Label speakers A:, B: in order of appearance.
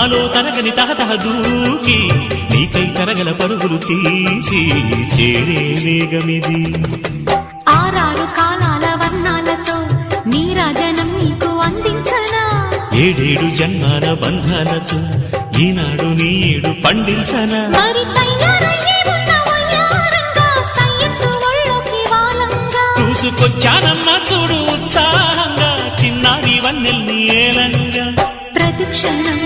A: నాలో తరగని తహతహ దూకి నీకై తరగల పరుగులు తీసి చేరే వేగమిది.
B: ఆరారు కాలాల వర్ణాలతో నీరాజనం నీకు అందించనా,
A: ఏడేడు జన్మాల బంధాలతో ఈనాడు నీడు పండించనా.
B: మరి
A: చూసుకొచ్చానమ్మా చూడు ఉత్సాహంగా చిన్నారి వన్నెల్ని ఏలంగా.
B: ప్రతిక్షణం